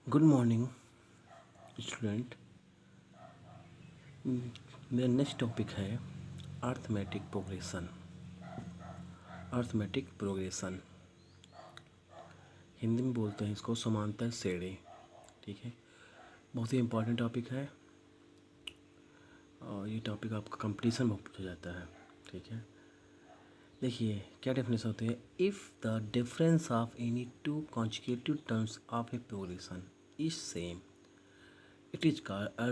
Good morning student. मेरा next topic है arithmetic progression. Arithmetic progression Hindi में बोलते हैं इसको समांतर श्रेणी। ठीक है, बहुत ही इम्पोर्टेंट टॉपिक है और ये टॉपिक आपका कंपटीशन में पूछा जाता है। ठीक है, देखिए क्या डेफिनेशन होती है। If the difference of any two consecutive terms of A progression is same it is called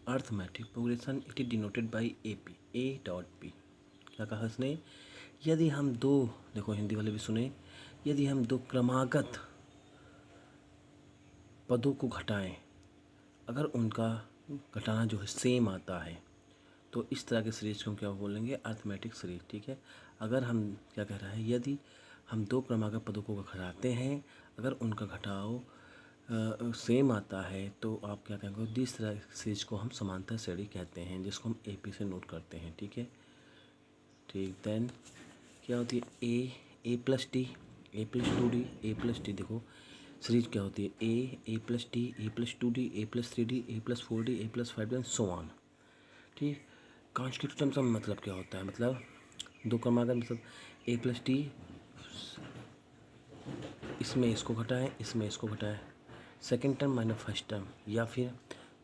arithmetic progression. It is denoted by AP A dot P। क्या कहा इसने, यदि हम दो, देखो हिंदी वाले भी सुने, यदि हम दो क्रमागत पदों को घटाएं, अगर उनका घटाना जो है सेम आता है तो इस तरह के सीरीज को हम क्या बोलेंगे, अर्थमेटिक सीरीज। ठीक है, अगर हम क्या कह रहा है, यदि हम दो क्रमागत पदों को घटाते हैं, अगर उनका घटाव सेम आता है तो आप क्या कहेंगे, जिस तरह सीरीज को हम समांतर श्रेणी कहते हैं, जिसको हम AP से नोट करते हैं। ठीक है, ठीक। देन क्या होती है, A plus D, A plus two D, A plus D. देखो सीरीज क्या होती है, A plus D, A plus two D, A plus three D, A plus four D, A plus five D and so on. ठीक, constitutive terms का मतलब क्या होता है, मतलब दो क्रमागत, मतलब ए प्लस टी, इसमें इसको घटाएं, इसमें इसको घटाएं, second term minus first term, या फिर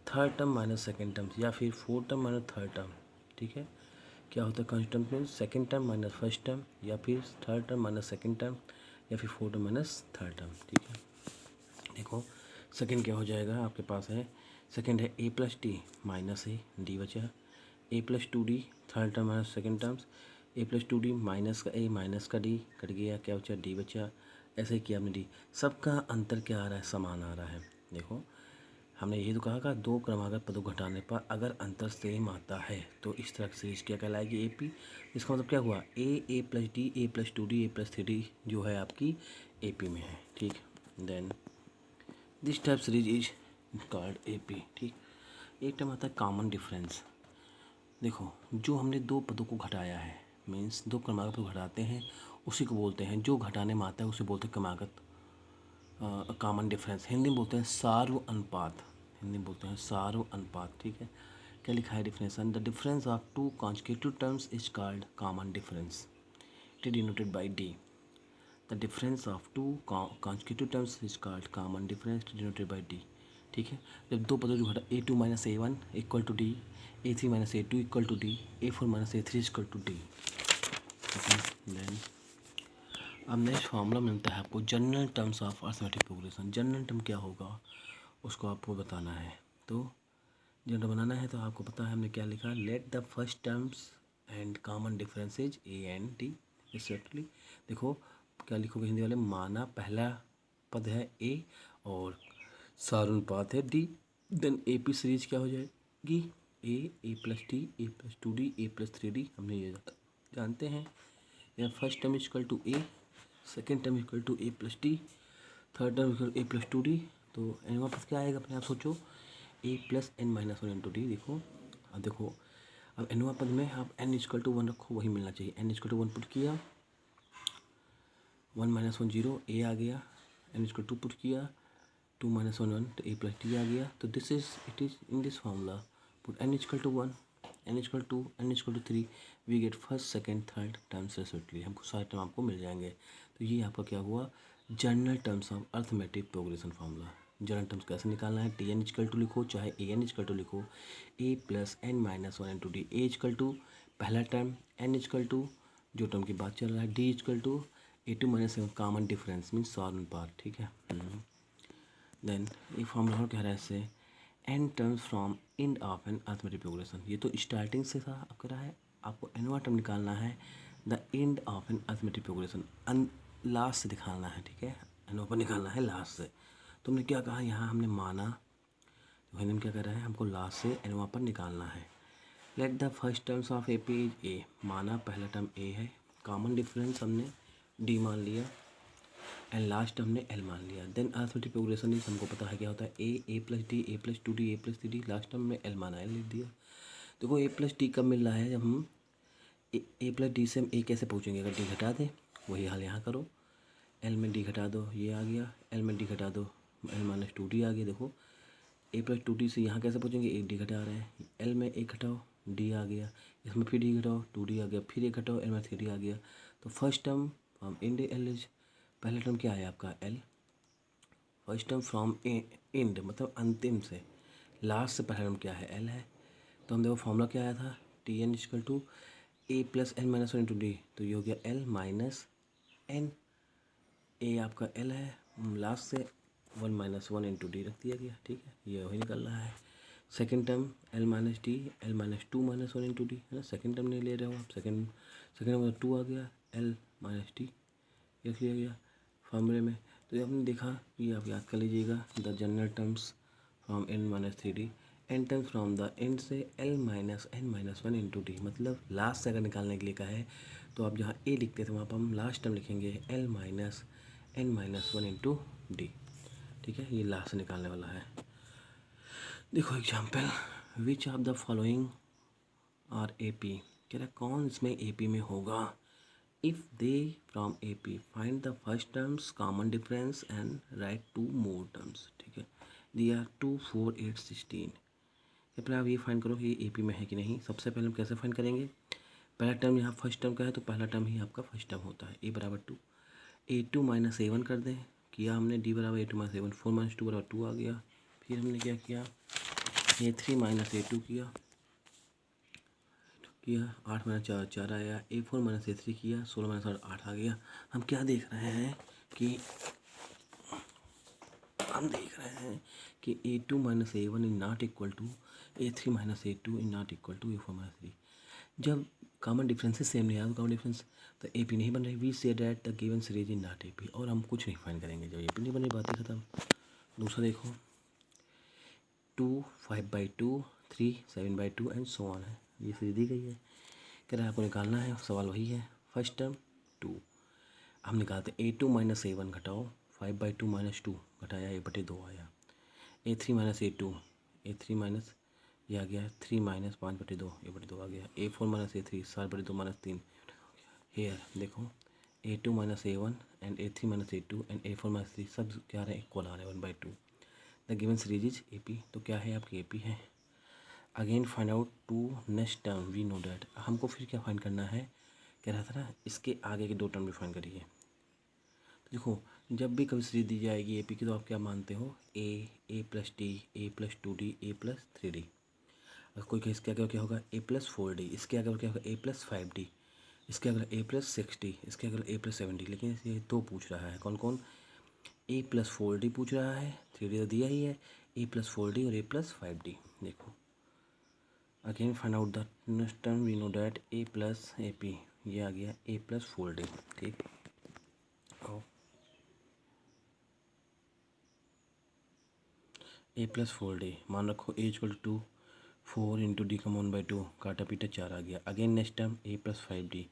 third term minus second term, या फिर fourth term minus third term. ठीक है, क्या होता है कॉन्स्टेंट में, second term minus first term, या फिर third term minus second term, या फिर fourth term minus third term. ठीक है, देखो सेकेंड क्या हो जाएगा, आपके पास है सेकेंड है A plus D minus A D बचा, A plus two D third term minus second terms, A plus two D minus का ए माइनस का डी कट गया, क्या बचा डी बचा। ऐसे ही किया हमने डी, सबका अंतर क्या आ रहा है, समान आ रहा है। देखो हमने यही तो कहा था, दो क्रमागत पदों घटाने पर अगर अंतर सेम आता है तो इस तरह की सीरीज क्या कहलाएगी, AP। इसका मतलब क्या हुआ, A plus D, A plus two D, A plus three D जो है आपकी AP में है। ठीक, then this type series is called AP। ठीक, एक टाइम आता है कॉमन डिफरेंस। देखो जो हमने दो पदों को घटाया है, मीन्स दो क्रमागत को घटाते हैं, उसी को बोलते हैं, जो घटाने में आता है उसे बोलते हैं क्रमागत, कॉमन डिफरेंस। हिंदी में बोलते हैं सार्व अनुपात, हिंदी में बोलते हैं सार्व अनुपात। ठीक है, क्या लिखा है definition, the difference of two consecutive terms is called common difference. It is denoted by D। The difference of two consecutive terms is called common difference, denoted by D। ठीक है, जब दो पदों को घटा, A2 minus A1 equal to D, A3 minus A2 equal to D, A4 minus A3 equal to D। Then अब next formula मिलता है आपको, general terms of arithmetic progression. General term क्या होगा उसको आपको बताना है, तो जनरल बनाना है तो आपको पता है हमने क्या लिखा, let the first terms and common differences A and D respectively. देखो क्या लिखोगे हिंदी वाले, माना पहला पद है A और सारानुपात है D, देन AP सीरीज क्या हो जाएगी, A plus D, A plus two D, A plus three D, हमने ये जानते हैं। या first term equal to A, second term equal to A plus D, third term equal A plus two D. तो N वापस क्या आएगा, अपने आप सोचो, A plus N minus one into D. देखो अब देखो, अब एनवा पद में आप n इक्वल टू वन रखो, वही मिलना चाहिए। n equal to one put किया, one minus one zero, A आ गया। n इक्वल टू पुट किया, टू माइनस वन वन, तो ए प्लस टी आ गया। तो this is it is in this formula, put n equal to one, n equal to, n equal to three, we get first second third terms respectively, हमको सारे term आपको मिल जाएंगे। तो ये आपका क्या हुआ, general terms of arithmetic progression formula. General terms कैसे निकालना है, टी एन इक्वल टू लिखो, चाहे ए एन इक्वल टू लिखो, A plus N minus one into D, A equal to पहला टर्म, एन इक्वल टू जो टर्म की बात चल रहा है, D equal to A2 minus common difference means सारानुपात। ठीक है, देन ये फार्मूला और कह रहा है इससे, N terms from end of an arithmetic progression. ये तो स्टार्टिंग से था, अब कह रहा है आपको एनवा टर्म निकालना है, the end of an arithmetic progression, last से दिखाना है। ठीक है, एनवा पर निकालना है लास्ट से। तो हमने क्या कहा, यहाँ हमने माना, तो हिंदी में क्या कह रहा है, हमको लास्ट से एनवा पर निकालना है। Let the first terms of AP is A, माना पहला टर्म A है, कॉमन डिफरेंस हमने D मान लिया, एंड लास्ट हमने L मान लिया। देन अर्थमेटिक प्रोग्रेशन इज, हमको पता है क्या होता है, A plus D, A plus two D, A plus three D, last term में L माना, L लिख दिया। देखो ए प्लस डी कब मिल रहा है, जब हम ए प्लस डी से हम A कैसे पूछेंगे, अगर D घटा दें, वही हाल यहाँ करो, L में D घटा दो, ये आ गया, L में D घटा दो, एल माइनस टू डी आ गया। देखो ए प्लस टू डी से यहाँ कैसे पहुँचेंगे, एक डी घटा रहे हैं, एल में एक घटाओ डी आ गया, इसमें फिर डी घटाओ टू डी आ गया, फिर एक घटाओ एल में थ्री डी आ गया। तो first term from end L is, पहला टर्म क्या है आपका L, first term from end मतलब अंतिम से, लास्ट से पहला टर्म क्या है एल है। तो हम देखो फॉर्मूला क्या आया था, T N equal to A plus N minus one into D, तो ये हो गया एल माइनस एन, ए आपका एल है, लास्ट से one minus one into D रख दिया गया, ठीक है, ये वही निकल रहा है। Second term L minus D, L minus two minus one into D है ना, सेकेंड टर्म नहीं ले रहे हो आप, सेकेंड मतलब टू आ गया, एल माइनस डी रख लिया गया फॉर्मूले में। तो ये आपने देखा, ये आप याद कर लीजिएगा, the general terms from N minus three D, N terms from the end से L minus N minus one into D, मतलब लास्ट से अगर निकालने के लिए कहा है तो आप जहाँ ए लिखते थे वहाँ पर हम लास्ट टर्म लिखेंगे L minus N minus one into D, ठीक है, ये लास्ट से निकालने वाला है। देखो example, which of the following are A P, कह रहा कौन इसमें ए पी में होगा, if they from A P find the first terms common difference and write two more terms, ठीक है, दी आर 2 4 8 16। पहले आप ये फाइंड करो कि ये ए पी में है कि नहीं। सबसे पहले हम कैसे फाइंड करेंगे, पहला टर्म यहाँ फर्स्ट टर्म का है तो पहला टर्म ही आपका फर्स्ट टर्म होता है, ए बराबर two, A two minus A one कर दें, किया हमने डी बराबर A two minus A one, four minus two बराबर टू आ गया। फिर हमने क्या किया, A three minus A two किया, आठ माइनस चार चार आया, A four minus A three किया, सोलह माइनस आठ आठ आ गया। हम क्या देख रहे हैं कि A two minus A one is not equal to A three minus A two is not equal to A four minus three. जब कॉमन डिफरेंसेस सेम नहीं आया तो कॉमन डिफरेंस तो ए पी नहीं बन रही, we say that the given series is not A P, और हम कुछ नहीं फाइंड करेंगे जब ए पी नहीं बन रही, बात ही खत्म। दूसरा देखो, 2 5 by two, 3 7 by two and so on है, ये सीरीज दी गई है, कह रहा है आपको निकालना है, सवाल वही है, फर्स्ट टर्म 2, हम निकालते ए टू माइनस ए वन घटाओ, 5 बाई टू माइनस टू घटाया ए बटे दो आया, A three minus A two, A three minus ये आ गया, थ्री माइनस पाँच बटे दो ए बटे दो आ गया, A four minus A three सात बटे दो माइनस तीन, हेयर देखो A two minus A one and A three minus A two and A four minus three सब क्या आ रहे हैं, इक्वल आ रहे हैं, one by two, the given series is A P, तो क्या है आपकी ए पी है। Again find out two next term, we know that, हमको फिर क्या फाइंड करना है, कह रहा था ना इसके आगे के दो टर्म भी फाइंड करिए। तो देखो जब भी कभी सीरीज दी जाएगी ए पी की तो आप क्या मानते हो, ए plus D, A plus two D, A plus three D, अगर कोई इसके आगे क्या होगा ए प्लस फोर डी, इसके आगे क्या होगा ए प्लस फाइव डी, इसके अगर ए प्लस सिक्स डी, इसके अगर ए प्लस सेवन डी, लेकिन ये दो पूछ रहा है, कौन कौन, ए प्लस फोर डी पूछ रहा है, थ्री डी तो दिया ही है, ए प्लस फोर डी और ए प्लस फाइव डी। देखो again find out the next term, we know that A plus A P, ये आ गया ए प्लस फोर डी, ठीक, ए प्लस फोर डी मान रखो, A equal to four into D का one by two, काटा पीटा चार आ गया। Again next term A plus five D,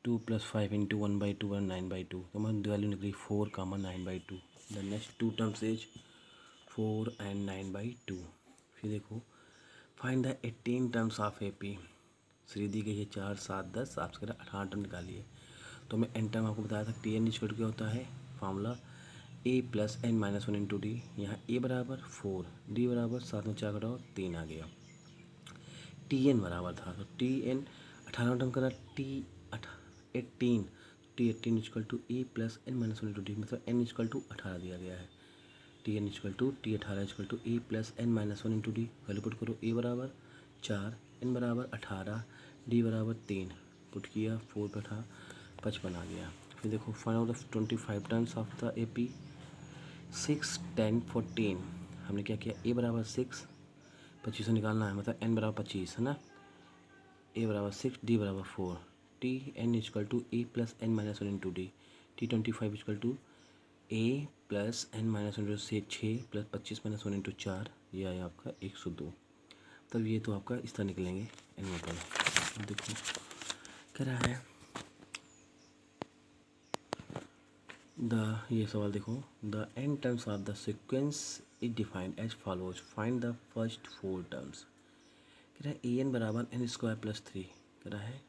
two plus five into one by two one nine by two, तो हमारी वैल्यू निकली four comma nine by two, the next two terms is four and nine by two. फिर देखो find the 18 terms of A P, series दी गई है चार सात दस, आपसे 18 टर्म निकालिए। तो मैं एन टर्म आपको बताया था, टी एन इक्वल क्या होता है, formula A plus N minus one into D, यहाँ ए बराबर फोर, डी बराबर सात में चार घटाओ तीन आ गया, टी एन बराबर था, तो टी एन 18 टर्म करा, T 18, T 18 equal to A plus N minus one into D, मतलब एन इक्वल टू 18 दिया गया है, T N equal to T 18 equal to A plus N minus one into D, value put करो, A बराबर चार, N बराबर 18, D बराबर तीन, पुट किया फोर बैठा 55 आ गया। फिर देखो find out the 25 terms of the A P, 6 10 14, हमने क्या किया, ए बराबर 6, 25 से निकालना है, मतलब एन बराबर 25 है ना, ए बराबर 6, डी बराबर 4, T N equal to A plus N minus one into D, T 25 equal to A plus N minus one से 6 प्लस 25 माइनस वन इंटू चार, ये आया आपका 102। तब ये तो आपका इस तरह निकलेंगे एन मतलब। देखो कह रहा है ये सवाल देखो, the N terms of the sequence is defined as follows, find the first four terms, कह रहा है ए एन बराबर एन स्क्वायर प्लस थ्री, कह रहा है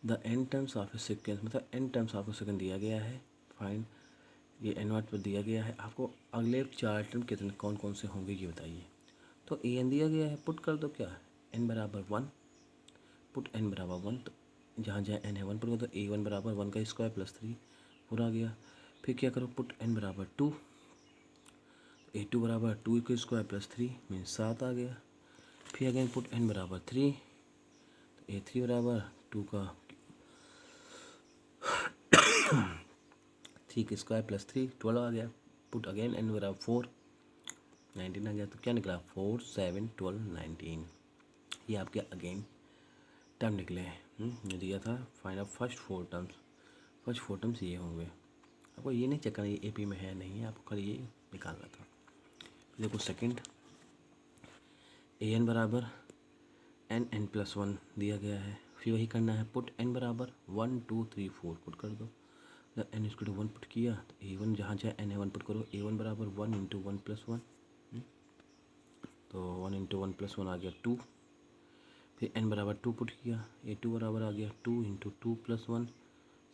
the N terms of a sequence, मतलब N terms of a sequence दिया गया है, फाइंड ये एन वाट पर दिया गया है। आपको अगले 4 टर्म कितने कौन कौन से होंगे ये बताइए। तो ए एन दिया गया है, पुट कर दो क्या, एन बराबर 1, पुट एन बराबर 1, तो जहाँ जहाँ एन है 1 पुट कर दो, ए वन बराबर 1 का स्क्वायर प्लस 3 पूरा आ गया। फिर क्या करो, पुट एन बराबर 2, ए टू बराबर 2 का स्क्वायर प्लस 3 मीन्स 7 आ गया। फिर अगेन पुट एन बराबर 3, तो ए थ्री बराबर 2 का 3 का स्क्वायर प्लस 3 12 आ गया। पुट अगेन एन बराबर 4, 19 आ गया। तो क्या निकला, 4 7 12 19। ये आपके अगेन टर्म निकले हैं। जो दिया था find out first 4 terms, first 4 terms ये होंगे। आपको ये नहीं चेक करना ये एपी में है नहीं है, आपको खाली ये निकालना था। देखो सेकंड, ए एन बराबर एन एन प्लस 1 दिया गया है। फिर वही करना है, पुट एन बराबर 1 2 3 4 पुट कर दो। जब एन इसको 1 पुट किया तो ए वन जहाँ जहाँ एन है 1 पुट करो, ए वन बराबर 1 इंटू 1 प्लस 1, तो 1 इंटू 1 प्लस 1 आ गया 2। फिर एन बराबर 2 पुट किया, ए टू बराबर आ गया 2 इंटू 2 प्लस 1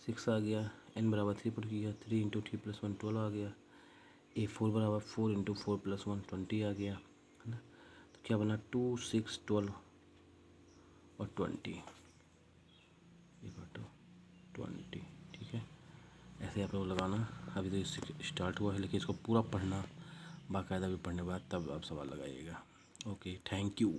6 आ गया। एन बराबर 3 पुट किया, 3 इंटू 3 प्लस 1 12 आ गया। ए फोर बराबर 4 इंटू 4 प्लस 1 20 आ गया, है ना। तो क्या बना, 2 6 12 और 20 इक्वल टू 20, ठीक है। ऐसे आप लोग लगाना। अभी तो इससे स्टार्ट हुआ है, लेकिन इसको पूरा पढ़ना, बाकायदा भी पढ़ने के बाद तब आप सवाल लगाइएगा। Okay, thank you.